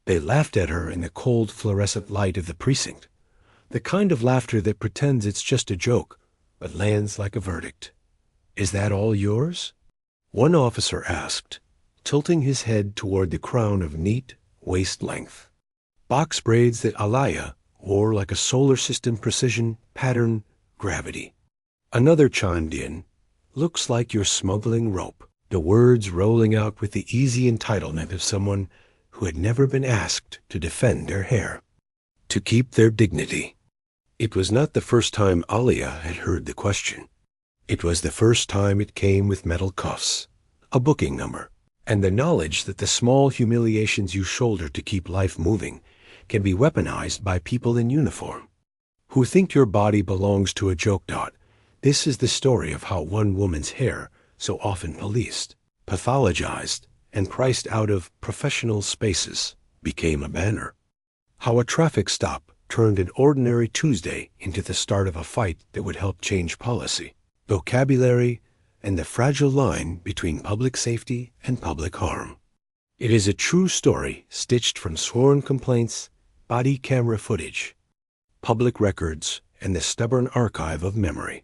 They laughed at her in the cold fluorescent light of the precinct, the kind of laughter that pretends it's just a joke, but lands like a verdict. "Is that all yours?" one officer asked, tilting his head toward the crown of neat waist length. Box braids that Aliyah wore like a solar system precision pattern gravity. Another chimed in, "Looks like you're smuggling rope," the words rolling out with the easy entitlement of someone who had never been asked to defend their hair, to keep their dignity. It was not the first time Aliyah had heard the question. It was the first time it came with metal cuffs, a booking number, and the knowledge that the small humiliations you shoulder to keep life moving can be weaponized by people in uniform who think your body belongs to a joke dot. This is the story of how one woman's hair, so often policed, pathologized, and priced out of professional spaces, became a banner. How a traffic stop turned an ordinary Tuesday into the start of a fight that would help change policy, vocabulary, and the fragile line between public safety and public harm. It is a true story stitched from sworn complaints, body camera footage, public records, and the stubborn archive of memory.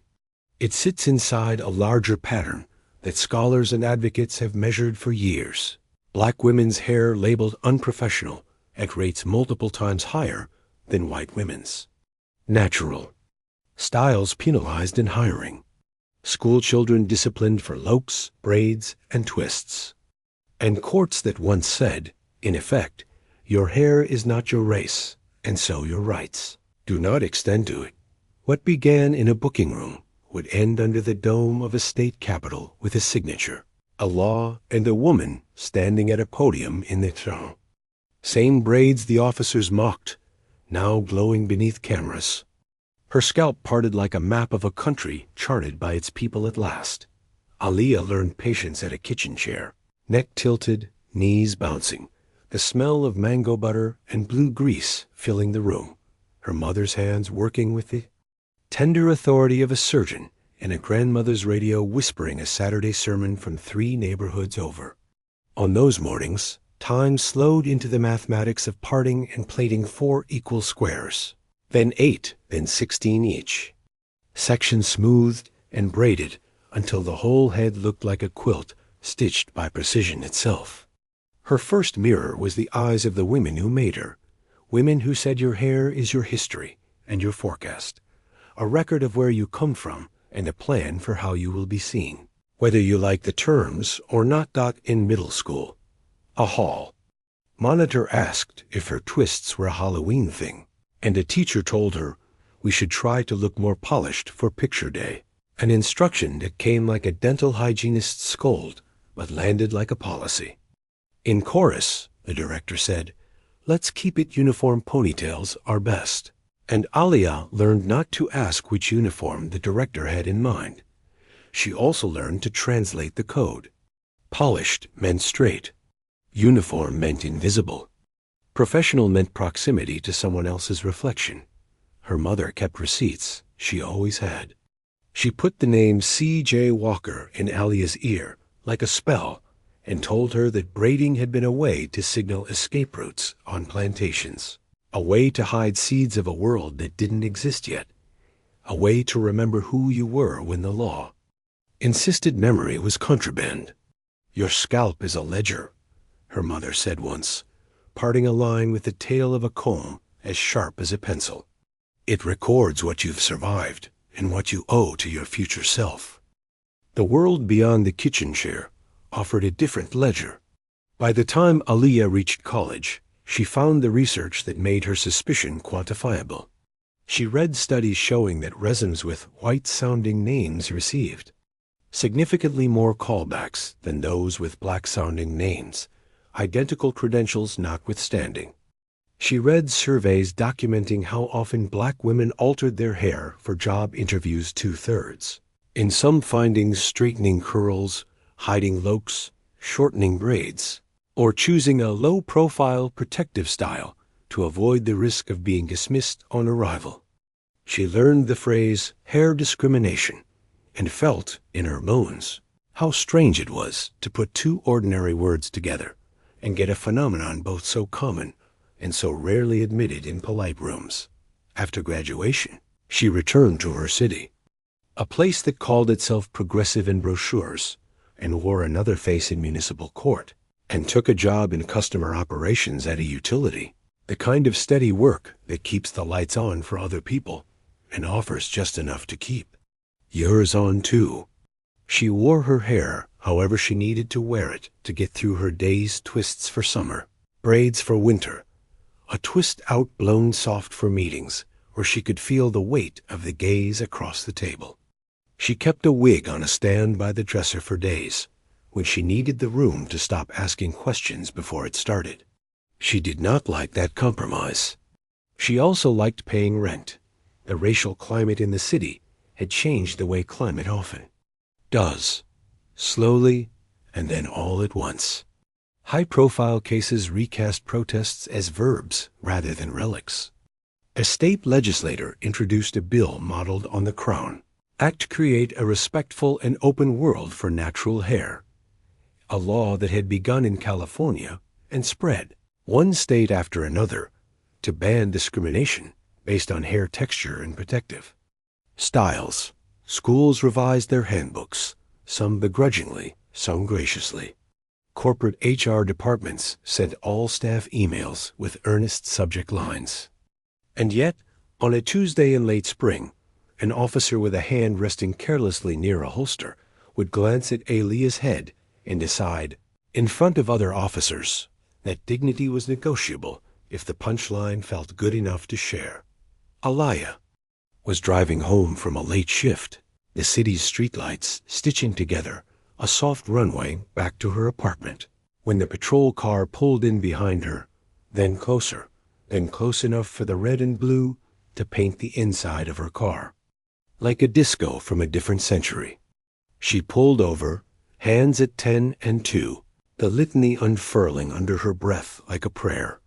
It sits inside a larger pattern that scholars and advocates have measured for years. Black women's hair labeled unprofessional at rates multiple times higher than white women's. Natural. Styles penalized in hiring. School children disciplined for lokes, braids, and twists. And courts that once said, in effect, your hair is not your race, and so your rights do not extend to it. What began in a booking room would end under the dome of a state capitol with a signature, a law, and a woman standing at a podium in the throne. Same braids the officers mocked, now glowing beneath cameras. Her scalp parted like a map of a country charted by its people at last. Aliyah learned patience at a kitchen chair, neck tilted, knees bouncing, the smell of mango butter and blue grease filling the room, her mother's hands working with the tender authority of a surgeon, and a grandmother's radio whispering a Saturday sermon from 3 neighborhoods over. On those mornings, time slowed into the mathematics of parting and plaiting 4 equal squares, then 8, then 16 each. Sections smoothed and braided until the whole head looked like a quilt stitched by precision itself. Her first mirror was the eyes of the women who made her, women who said your hair is your history and your forecast, a record of where you come from and a plan for how you will be seen, whether you like the terms or not. In middle school, a hall monitor asked if her twists were a Halloween thing, and a teacher told her we should try to look more polished for picture day, an instruction that came like a dental hygienist's scold but landed like a policy. In chorus, the director said, "Let's keep it uniform ponytails are best." And Aliyah learned not to ask which uniform the director had in mind. She also learned to translate the code. Polished meant straight. Uniform meant invisible. Professional meant proximity to someone else's reflection. Her mother kept receipts. She always had. She put the name C.J. Walker in Aliyah's ear like a spell and told her that braiding had been a way to signal escape routes on plantations. A way to hide seeds of a world that didn't exist yet. A way to remember who you were when the law insisted memory was contraband. "Your scalp is a ledger," her mother said once, parting a line with the tail of a comb as sharp as a pencil. "It records what you've survived and what you owe to your future self." The world beyond the kitchen chair offered a different ledger. By the time Aliyah reached college, she found the research that made her suspicion quantifiable. She read studies showing that resumes with white-sounding names received significantly more callbacks than those with black-sounding names, identical credentials notwithstanding. She read surveys documenting how often black women altered their hair for job interviews 2/3. In some findings, straightening curls, hiding lokes, shortening braids, or choosing a low-profile protective style to avoid the risk of being dismissed on arrival. She learned the phrase hair discrimination and felt in her bones how strange it was to put 2 ordinary words together and get a phenomenon both so common and so rarely admitted in polite rooms. After graduation, she returned to her city, a place that called itself progressive in brochures and wore another face in municipal court, and took a job in customer operations at a utility, the kind of steady work that keeps the lights on for other people and offers just enough to keep yours on too. She wore her hair however she needed to wear it to get through her day's twists for summer, braids for winter, a twist out blown soft for meetings where she could feel the weight of the gaze across the table. She kept a wig on a stand by the dresser for days, when she needed the room to stop asking questions before it started. She did not like that compromise. She also liked paying rent. The racial climate in the city had changed the way climate often does, slowly and then all at once. High-profile cases recast protests as verbs rather than relics. A state legislator introduced a bill modeled on the Crown Act to create a respectful and open world for natural hair, a law that had begun in California and spread, one state after another, to ban discrimination based on hair texture and protective styles. Schools revised their handbooks, some begrudgingly, some graciously. Corporate HR departments sent all staff emails with earnest subject lines. And yet, on a Tuesday in late spring, an officer with a hand resting carelessly near a holster would glance at Aaliyah's head and decide, in front of other officers, that dignity was negotiable if the punchline felt good enough to share. Aliyah was driving home from a late shift, the city's streetlights stitching together a soft runway back to her apartment, when the patrol car pulled in behind her, then close enough for the red and blue to paint the inside of her car, like a disco from a different century. She pulled over, hands at 10 and 2, the litany unfurling under her breath like a prayer.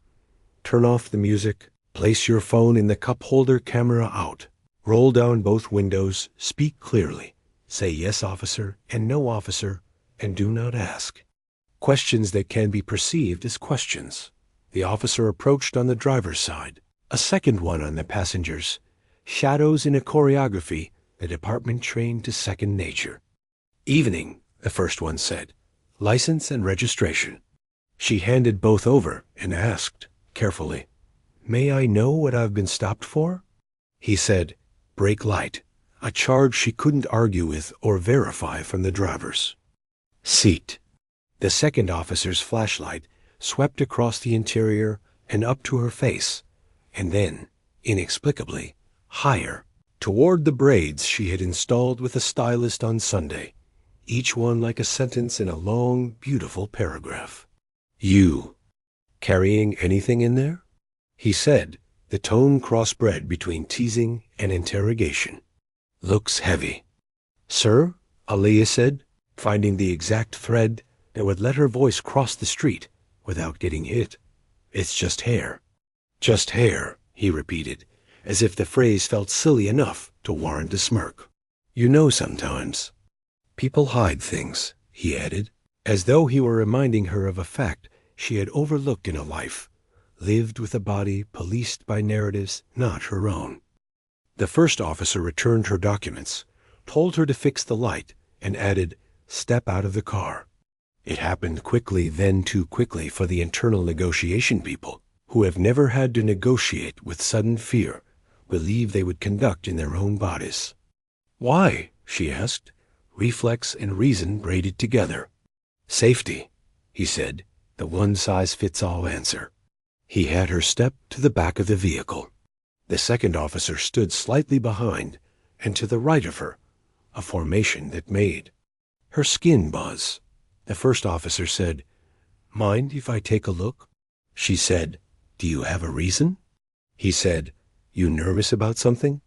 Turn off the music, place your phone in the cup holder, camera out, roll down both windows, speak clearly, say yes officer and no officer, and do not ask questions that can be perceived as questions. The officer approached on the driver's side, a second one on the passenger's, shadows in a choreography the department trained to second nature. Evening, the first one said, license and registration. She handed both over and asked, carefully, may I know what I've been stopped for? He said, brake light, a charge she couldn't argue with or verify from the driver's seat. The second officer's flashlight swept across the interior and up to her face, and then, inexplicably, higher, toward the braids she had installed with a stylist on Sunday, each one like a sentence in a long, beautiful paragraph. You carrying anything in there? He said, the tone crossbred between teasing and interrogation. Looks heavy. Sir, Aliyah said, finding the exact thread that would let her voice cross the street without getting hit. It's just hair. Just hair, he repeated, as if the phrase felt silly enough to warrant a smirk. You know sometimes people hide things, he added, as though he were reminding her of a fact she had overlooked in a life, lived with a body policed by narratives not her own. The first officer returned her documents, told her to fix the light, and added, step out of the car. It happened quickly, then too quickly for the internal negotiation people, who have never had to negotiate with sudden fear, believe they would conduct in their own bodies. Why? She asked, reflex and reason braided together. Safety, he said, the one-size-fits-all answer. He had her step to the back of the vehicle. The second officer stood slightly behind and to the right of her, a formation that made her skin buzz. The first officer said, mind if I take a look? She said, do you have a reason? He said, you nervous about something?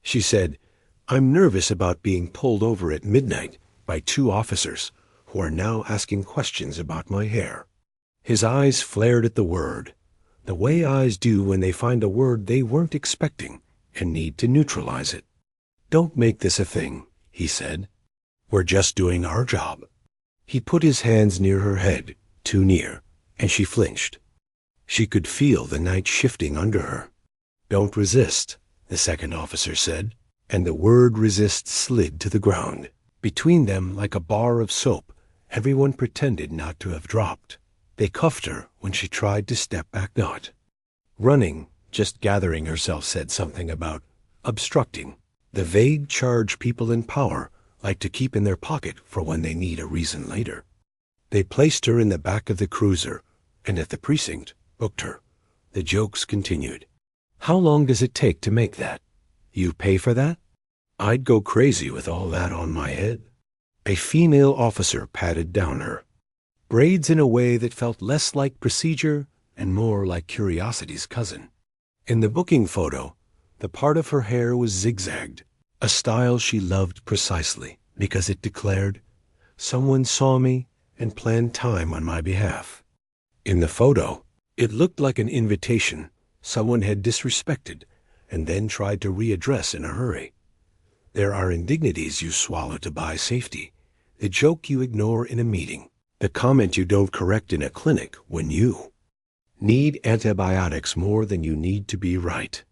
She said, I'm nervous about being pulled over at midnight by two officers who are now asking questions about my hair. His eyes flared at the word, the way eyes do when they find a word they weren't expecting and need to neutralize it. Don't make this a thing, he said. We're just doing our job. He put his hands near her head, too near, and she flinched. She could feel the night shifting under her. "Don't resist," the second officer said, and the word resist slid to the ground. Between them, like a bar of soap, everyone pretended not to have dropped. They cuffed her when she tried to step back not. Running, just gathering herself, said something about obstructing, the vague charge people in power like to keep in their pocket for when they need a reason later. They placed her in the back of the cruiser, and at the precinct booked her. The jokes continued. "How long does it take to make that? You pay for that? I'd go crazy with all that on my head." A female officer patted down her braids in a way that felt less like procedure and more like curiosity's cousin. In the booking photo, the part of her hair was zigzagged, a style she loved precisely because it declared, "Someone saw me and planned time on my behalf." In the photo, it looked like an invitation someone had disrespected and then tried to readdress in a hurry. There are indignities you swallow to buy safety, the joke you ignore in a meeting, the comment you don't correct in a clinic when you need antibiotics more than you need to be right.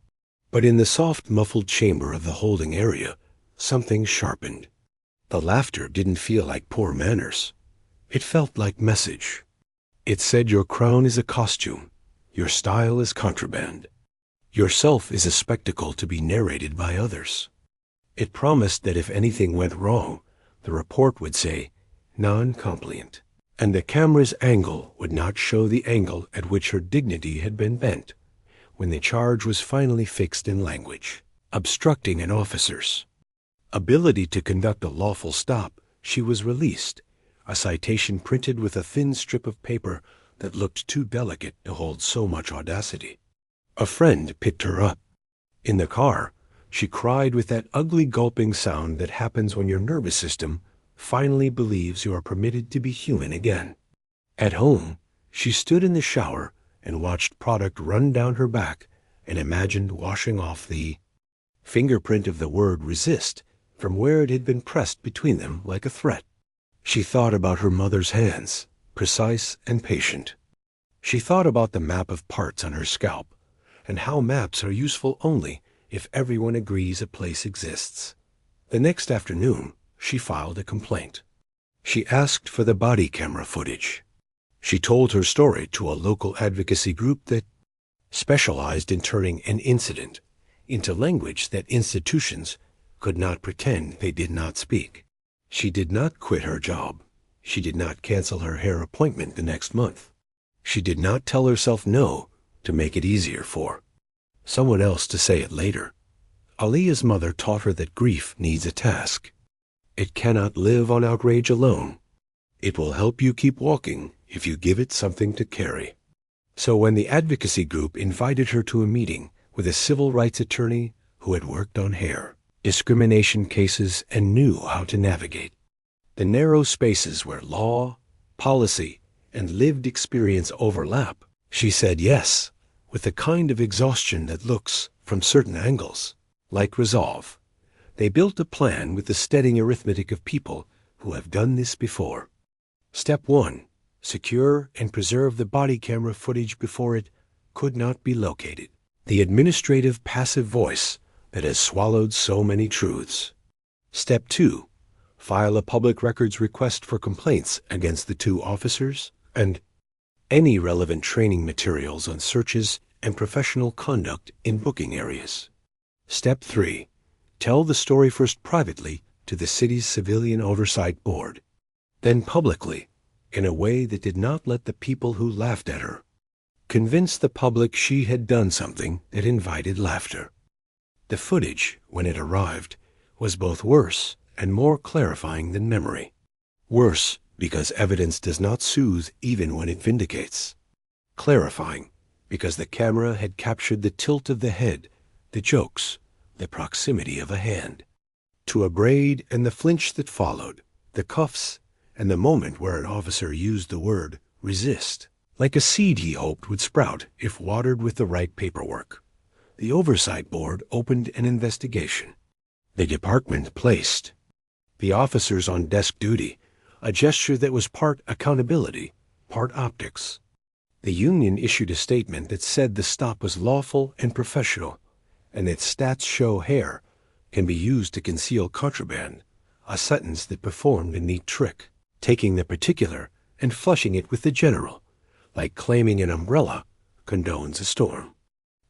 But in the soft, muffled chamber of the holding area, something sharpened. The laughter didn't feel like poor manners. It felt like message. It said your crown is a costume, your style is contraband, yourself is a spectacle to be narrated by others. It promised that if anything went wrong, the report would say, non-compliant, and the camera's angle would not show the angle at which her dignity had been bent when the charge was finally fixed in language. Obstructing an officer's ability to conduct a lawful stop, she was released, a citation printed with a thin strip of paper that looked too delicate to hold so much audacity. A friend picked her up. In the car, she cried with that ugly gulping sound that happens when your nervous system finally believes you are permitted to be human again. At home, she stood in the shower and watched product run down her back and imagined washing off the fingerprint of the word resist from where it had been pressed between them like a threat. She thought about her mother's hands, precise and patient. She thought about the map of parts on her scalp and how maps are useful only if everyone agrees a place exists. The next afternoon, she filed a complaint. She asked for the body camera footage. She told her story to a local advocacy group that specialized in turning an incident into language that institutions could not pretend they did not speak. She did not quit her job. She did not cancel her hair appointment the next month. She did not tell herself no to make it easier for someone else to say it later. Aaliyah's mother taught her that grief needs a task. It cannot live on outrage alone. It will help you keep walking if you give it something to carry. So when the advocacy group invited her to a meeting with a civil rights attorney who had worked on hair discrimination cases and knew how to navigate the narrow spaces where law, policy, and lived experience overlap, she said yes, with the kind of exhaustion that looks, from certain angles, like resolve. They built a plan with the steadying arithmetic of people who have done this before. Step 1. Secure and preserve the body camera footage before it could not be located. The administrative passive voice that has swallowed so many truths. Step 2. File a public records request for complaints against the two officers and any relevant training materials on searches and professional conduct in booking areas. Step 3. Tell the story first privately to the city's Civilian Oversight Board, then publicly, in a way that did not let the people who laughed at her convince the public she had done something that invited laughter. The footage, when it arrived, was both worse and more clarifying than memory. Worse because evidence does not soothe even when it vindicates. Clarifying because the camera had captured the tilt of the head, the jokes, the proximity of a hand, to a braid and the flinch that followed, the cuffs, and the moment where an officer used the word resist, like a seed he hoped would sprout if watered with the right paperwork. The Oversight Board opened an investigation. The department placed the officers on desk duty, a gesture that was part accountability, part optics. The union issued a statement that said the stop was lawful and professional, and that stats show hair can be used to conceal contraband, a sentence that performed a neat trick, taking the particular and flushing it with the general, like claiming an umbrella condones a storm.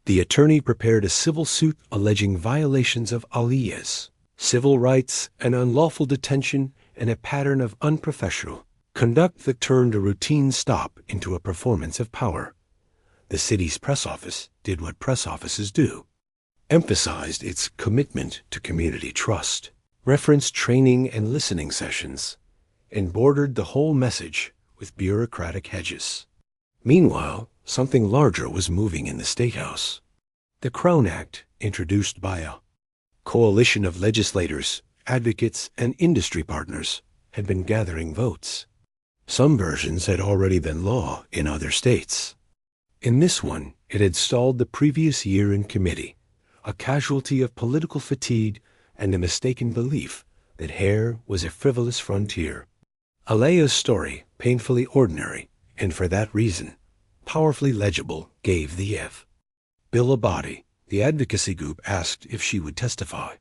The attorney prepared a civil suit alleging violations of aliyahs, civil rights, and unlawful detention, and a pattern of unprofessional conduct that turned a routine stop into a performance of power. The city's press office did what press offices do, emphasized its commitment to community trust, referenced training and listening sessions, and bordered the whole message with bureaucratic hedges. Meanwhile, something larger was moving in the State House. The Crown Act, introduced by a coalition of legislators, advocates, and industry partners, had been gathering votes. Some versions had already been law in other states. In this one, it had stalled the previous year in committee, a casualty of political fatigue and a mistaken belief that hair was a frivolous frontier. Alea's story, painfully ordinary, and for that reason, powerfully legible, gave the F. Bill Abadi, the advocacy group, asked if she would testify.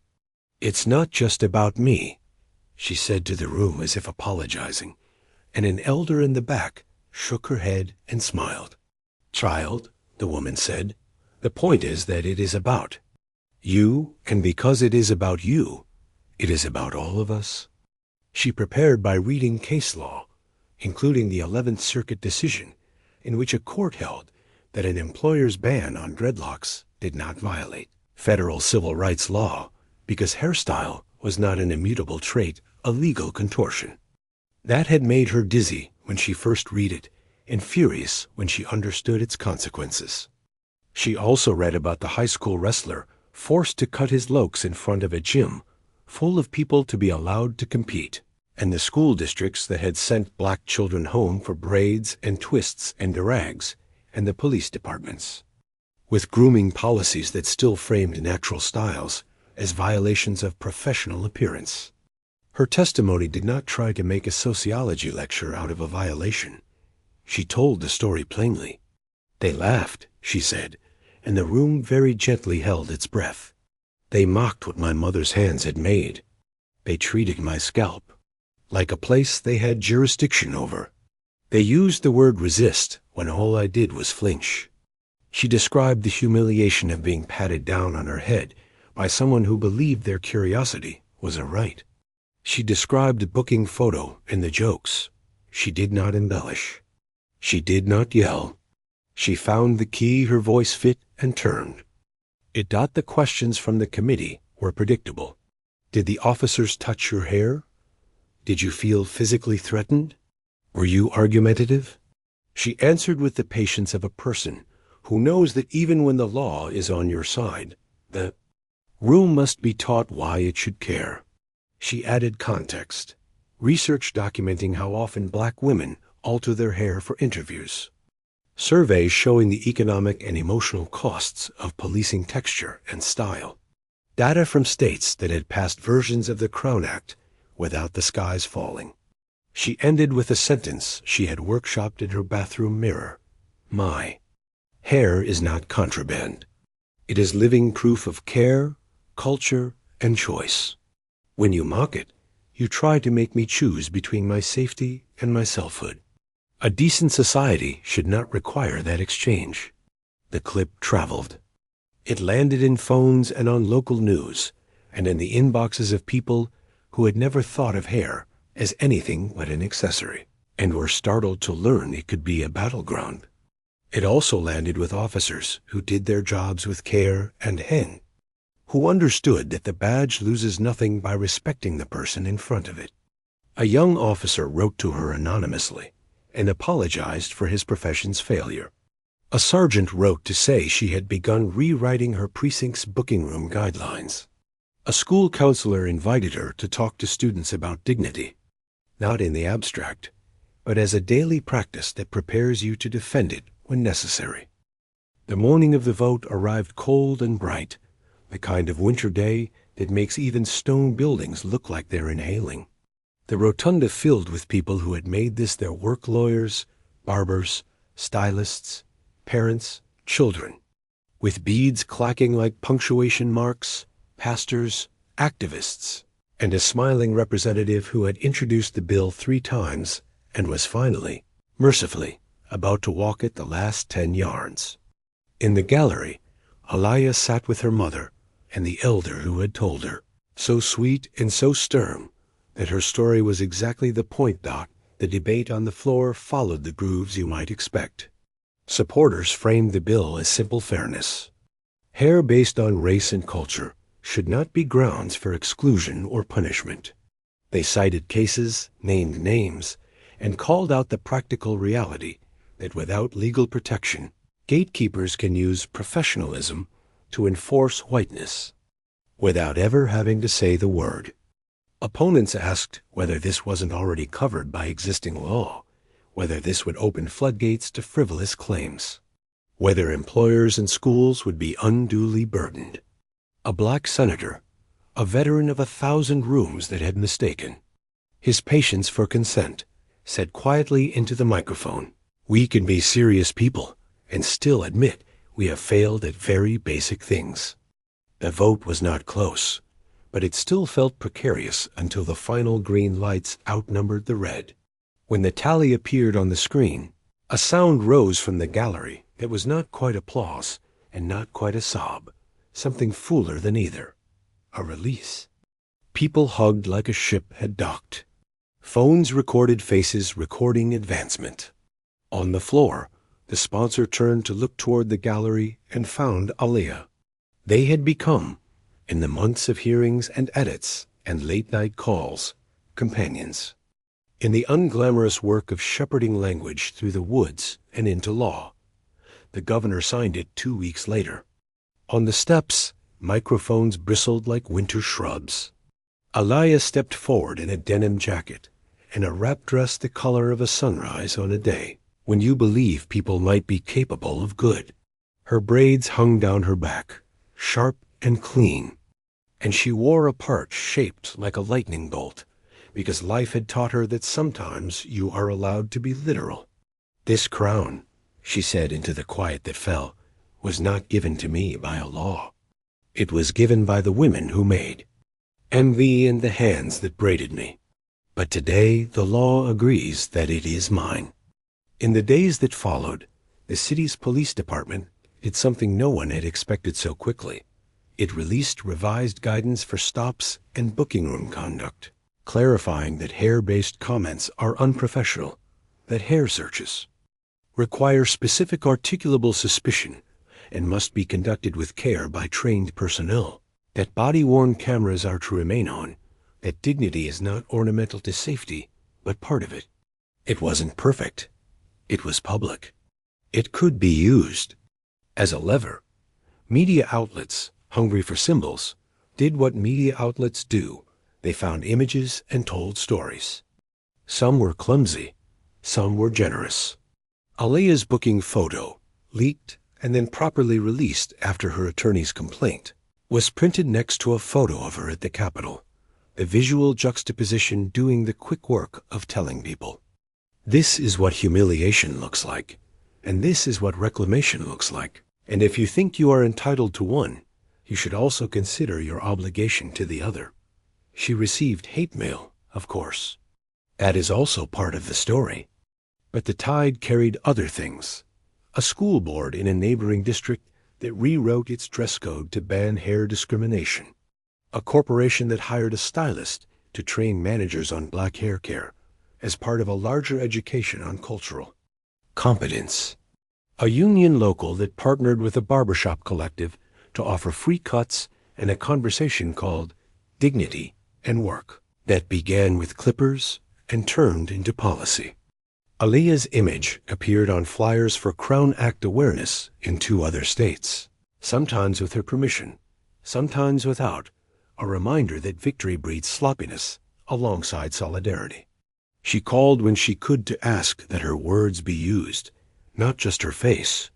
"It's not just about me," she said to the room as if apologizing, and an elder in the back shook her head and smiled. "Child," the woman said, "the point is that it is about you, and because it is about you, it is about all of us." She prepared by reading case law, including the 11th Circuit decision, in which a court held that an employer's ban on dreadlocks did not violate federal civil rights law because hairstyle was not an immutable trait, a legal contortion. That had made her dizzy when she first read it, and furious when she understood its consequences. She also read about the high school wrestler forced to cut his lokes in front of a gym full of people to be allowed to compete, and the school districts that had sent black children home for braids and twists and durags, and the police departments, with grooming policies that still framed natural styles as violations of professional appearance. Her testimony did not try to make a sociology lecture out of a violation. She told the story plainly. "They laughed," she said, and the room very gently held its breath. "They mocked what my mother's hands had made. They treated my scalp like a place they had jurisdiction over. They used the word resist when all I did was flinch." She described the humiliation of being patted down on her head by someone who believed their curiosity was a right. She described the booking photo and the jokes. She did not embellish. She did not yell. She found the key her voice fit and turned. The questions from the committee were predictable. Did the officers touch your hair? Did you feel physically threatened? Were you argumentative? She answered with the patience of a person who knows that even when the law is on your side, the room must be taught why it should care. She added context, research documenting how often black women alter their hair for interviews, surveys showing the economic and emotional costs of policing texture and style, data from states that had passed versions of the Crown Act without the skies falling. She ended with a sentence she had workshopped in her bathroom mirror. "My hair is not contraband. It is living proof of care, culture, and choice. When you mock it, you try to make me choose between my safety and my selfhood. A decent society should not require that exchange." The clip traveled. It landed in phones and on local news, and in the inboxes of people who had never thought of hair as anything but an accessory, and were startled to learn it could be a battleground. It also landed with officers who did their jobs with care and hen, who understood that the badge loses nothing by respecting the person in front of it. A young officer wrote to her anonymously and apologized for his profession's failure. A sergeant wrote to say she had begun rewriting her precinct's booking room guidelines. A school counselor invited her to talk to students about dignity, not in the abstract, but as a daily practice that prepares you to defend it when necessary. The morning of the vote arrived cold and bright, the kind of winter day that makes even stone buildings look like they're inhaling. The rotunda filled with people who had made this their work: lawyers, barbers, stylists, parents, children, with beads clacking like punctuation marks, pastors, activists, and a smiling representative who had introduced the bill 3 times and was finally, mercifully, about to walk it the last 10 yards. In the gallery, Alaya sat with her mother and the elder who had told her, so sweet and so stern that her story was exactly the point. The debate on the floor followed the grooves you might expect. Supporters framed the bill as simple fairness. Hair based on race and culture should not be grounds for exclusion or punishment. They cited cases, named names, and called out the practical reality that without legal protection, gatekeepers can use professionalism to enforce whiteness without ever having to say the word. Opponents asked whether this wasn't already covered by existing law, whether this would open floodgates to frivolous claims, whether employers and schools would be unduly burdened. A black senator, a veteran of 1,000 rooms that had mistaken his patience for consent, said quietly into the microphone, "We can be serious people and still admit we have failed at very basic things." The vote was not close, but it still felt precarious until the final green lights outnumbered the red. When the tally appeared on the screen, a sound rose from the gallery that was not quite applause and not quite a sob, something fuller than either, a release. People hugged like a ship had docked. Phones recorded faces recording advancement. On the floor, the sponsor turned to look toward the gallery and found Aliyah. They had become, in the months of hearings and edits and late-night calls, companions. In the unglamorous work of shepherding language through the woods and into law. The governor signed it 2 weeks later. On the steps, microphones bristled like winter shrubs. Aliyah stepped forward in a denim jacket and a wrap dress the color of a sunrise on a day when you believe people might be capable of good. Her braids hung down her back, sharp and clean, and she wore a part shaped like a lightning bolt, because life had taught her that sometimes you are allowed to be literal. "This crown," she said into the quiet that fell, "was not given to me by a law. It was given by the women who made, and the hands that braided me. But today the law agrees that it is mine." In the days that followed, the city's police department did something no one had expected so quickly. It released revised guidance for stops and booking room conduct, clarifying that hair-based comments are unprofessional, that hair searches require specific articulable suspicion and must be conducted with care by trained personnel, that body-worn cameras are to remain on, that dignity is not ornamental to safety, but part of it. It wasn't perfect. It was public. It could be used as a lever. Media outlets, hungry for symbols, did what media outlets do. They found images and told stories. Some were clumsy, some were generous. Aliyah's booking photo, leaked and then properly released after her attorney's complaint, was printed next to a photo of her at the Capitol, the visual juxtaposition doing the quick work of telling people, this is what humiliation looks like, and this is what reclamation looks like. And if you think you are entitled to one, you should also consider your obligation to the other. She received hate mail, of course. That is also part of the story. But the tide carried other things. A school board in a neighboring district that rewrote its dress code to ban hair discrimination. A corporation that hired a stylist to train managers on black hair care as part of a larger education on cultural competence. A union local that partnered with a barbershop collective to offer free cuts and a conversation called Dignity and Work that began with clippers and turned into policy. Aliyah's image appeared on flyers for Crown Act awareness in 2 other states, sometimes with her permission, sometimes without, a reminder that victory breeds sloppiness alongside solidarity. She called when she could to ask that her words be used, not just her face.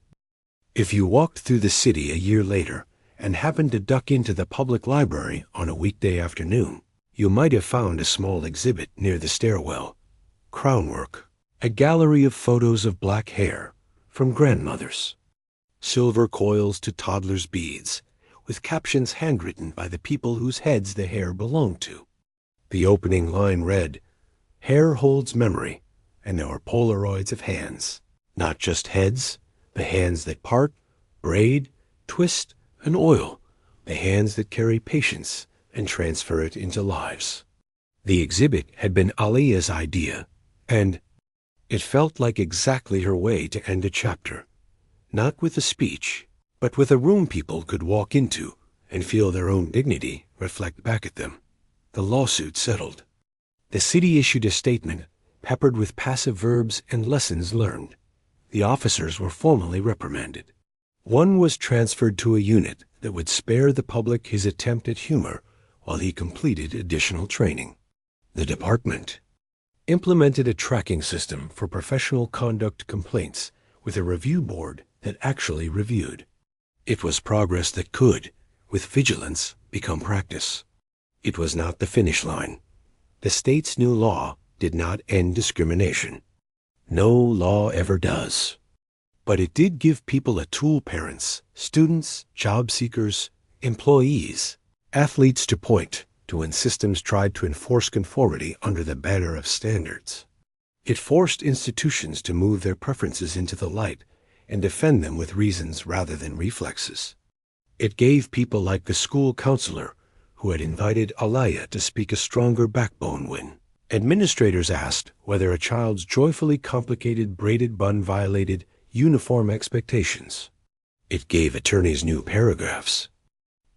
If you walked through the city a year later and happened to duck into the public library on a weekday afternoon, you might have found a small exhibit near the stairwell, Crown Work, a gallery of photos of black hair from grandmothers. Silver coils to toddlers' beads, with captions handwritten by the people whose heads the hair belonged to. The opening line read, "Hair holds memory," and there were Polaroids of hands. Not just heads, the hands that part, braid, twist, and oil, the hands that carry patience and transfer it into lives. The exhibit had been Aliya's idea, and it felt like exactly her way to end a chapter, not with a speech, but with a room people could walk into and feel their own dignity reflect back at them. The lawsuit settled. The city issued a statement peppered with passive verbs and lessons learned. The officers were formally reprimanded. One was transferred to a unit that would spare the public his attempt at humor while he completed additional training. The department implemented a tracking system for professional conduct complaints with a review board that actually reviewed. It was progress that could, with vigilance, become practice. It was not the finish line. The state's new law did not end discrimination. No law ever does. But it did give people a tool, parents, students, job seekers, employees, athletes to point to when systems tried to enforce conformity under the banner of standards. It forced institutions to move their preferences into the light and defend them with reasons rather than reflexes. It gave people like the school counselor who had invited Aliyah to speak a stronger backbone when administrators asked whether a child's joyfully complicated braided bun violated uniform expectations. It gave attorneys new paragraphs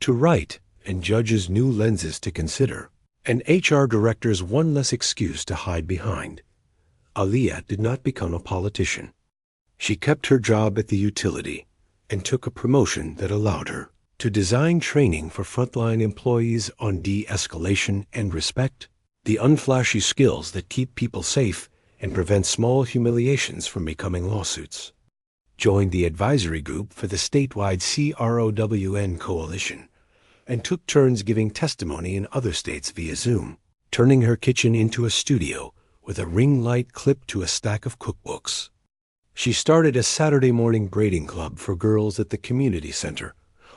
to write and judges new lenses to consider, and HR directors one less excuse to hide behind. Aliyah did not become a politician. She kept her job at the utility and took a promotion that allowed her to design training for frontline employees on de-escalation and respect, the unflashy skills that keep people safe and prevent small humiliations from becoming lawsuits. Joined the advisory group for the statewide CROWN coalition, and took turns giving testimony in other states via Zoom, turning her kitchen into a studio with a ring light clipped to a stack of cookbooks. She started a Saturday morning braiding club for girls at the community center,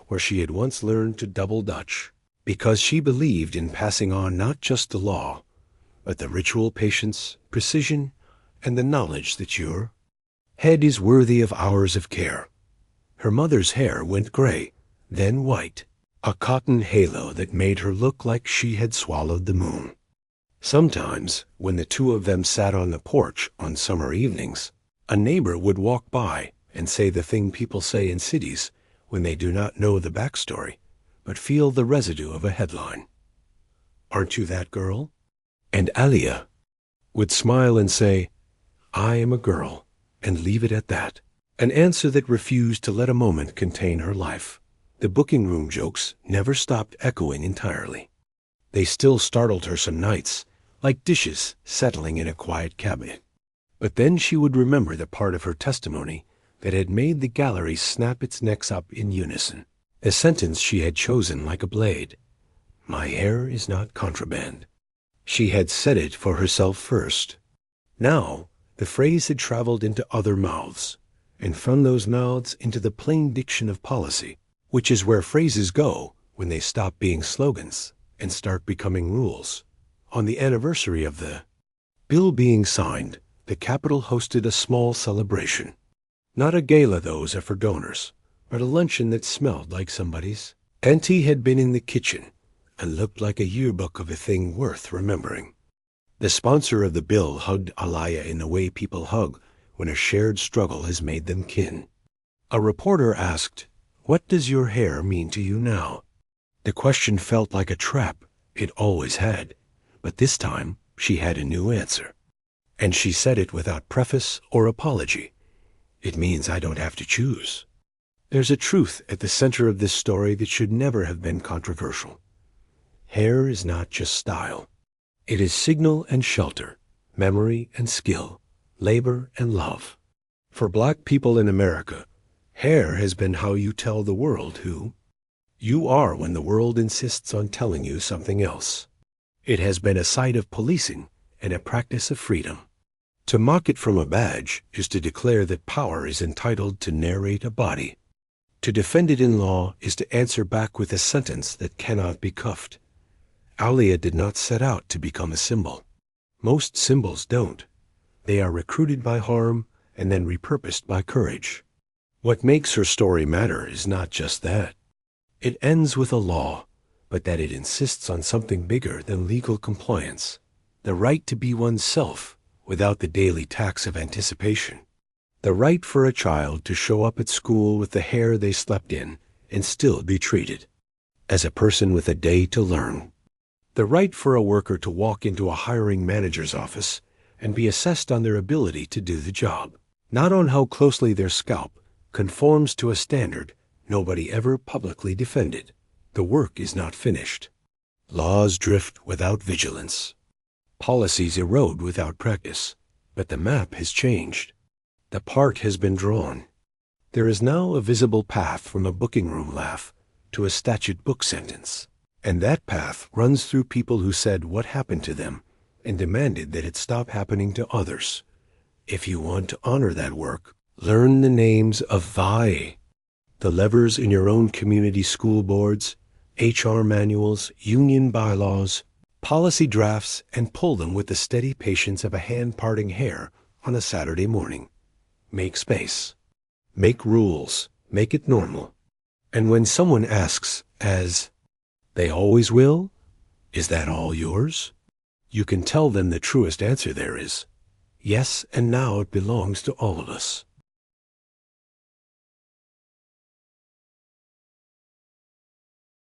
where she had once learned to double Dutch, because she believed in passing on not just the law, but the ritual patience, precision, and the knowledge that your head is worthy of hours of care. Her mother's hair went gray, then white, a cotton halo that made her look like she had swallowed the moon. Sometimes, when the two of them sat on the porch on summer evenings, a neighbor would walk by and say the thing people say in cities when they do not know the backstory, but feel the residue of a headline. "Aren't you that girl?" And Aliyah would smile and say, "I am a girl," and leave it at that, an answer that refused to let a moment contain her life. The booking room jokes never stopped echoing entirely. They still startled her some nights, like dishes settling in a quiet cabinet. But then she would remember the part of her testimony that had made the gallery snap its necks up in unison, a sentence she had chosen like a blade. "My hair is not contraband." She had said it for herself first. Now, the phrase had traveled into other mouths, and from those mouths into the plain diction of policy, which is where phrases go when they stop being slogans and start becoming rules. On the anniversary of the bill being signed, the Capitol hosted a small celebration. Not a gala, those are for donors, but a luncheon that smelled like somebody's. Auntie had been in the kitchen and looked like a yearbook of a thing worth remembering. The sponsor of the bill hugged Aliyah in the way people hug when a shared struggle has made them kin. A reporter asked, "What does your hair mean to you now?" The question felt like a trap. It always had. But this time, she had a new answer. And she said it without preface or apology. "It means I don't have to choose." There's a truth at the center of this story that should never have been controversial. Hair is not just style. It is signal and shelter, memory and skill, labor and love. For Black people in America, hair has been how you tell the world who you are when the world insists on telling you something else. It has been a site of policing and a practice of freedom. To mock it from a badge is to declare that power is entitled to narrate a body. To defend it in law is to answer back with a sentence that cannot be cuffed. Alia did not set out to become a symbol. Most symbols don't. They are recruited by harm and then repurposed by courage. What makes her story matter is not just that. It ends with a law, but that it insists on something bigger than legal compliance, the right to be oneself without the daily tax of anticipation, the right for a child to show up at school with the hair they slept in and still be treated as a person with a day to learn, the right for a worker to walk into a hiring manager's office and be assessed on their ability to do the job, not on how closely their scalp conforms to a standard nobody ever publicly defended. The work is not finished. Laws drift without vigilance. Policies erode without practice. But the map has changed. The park has been drawn. There is now a visible path from a booking room laugh to a statute book sentence. And that path runs through people who said what happened to them and demanded that it stop happening to others. If you want to honor that work, learn the names of VAE, the levers in your own community school boards, HR manuals, union bylaws, policy drafts, and pull them with the steady patience of a hand parting hair on a Saturday morning. Make space. Make rules. Make it normal. And when someone asks, as they always will, is that all yours? You can tell them the truest answer there is, yes, and now it belongs to all of us.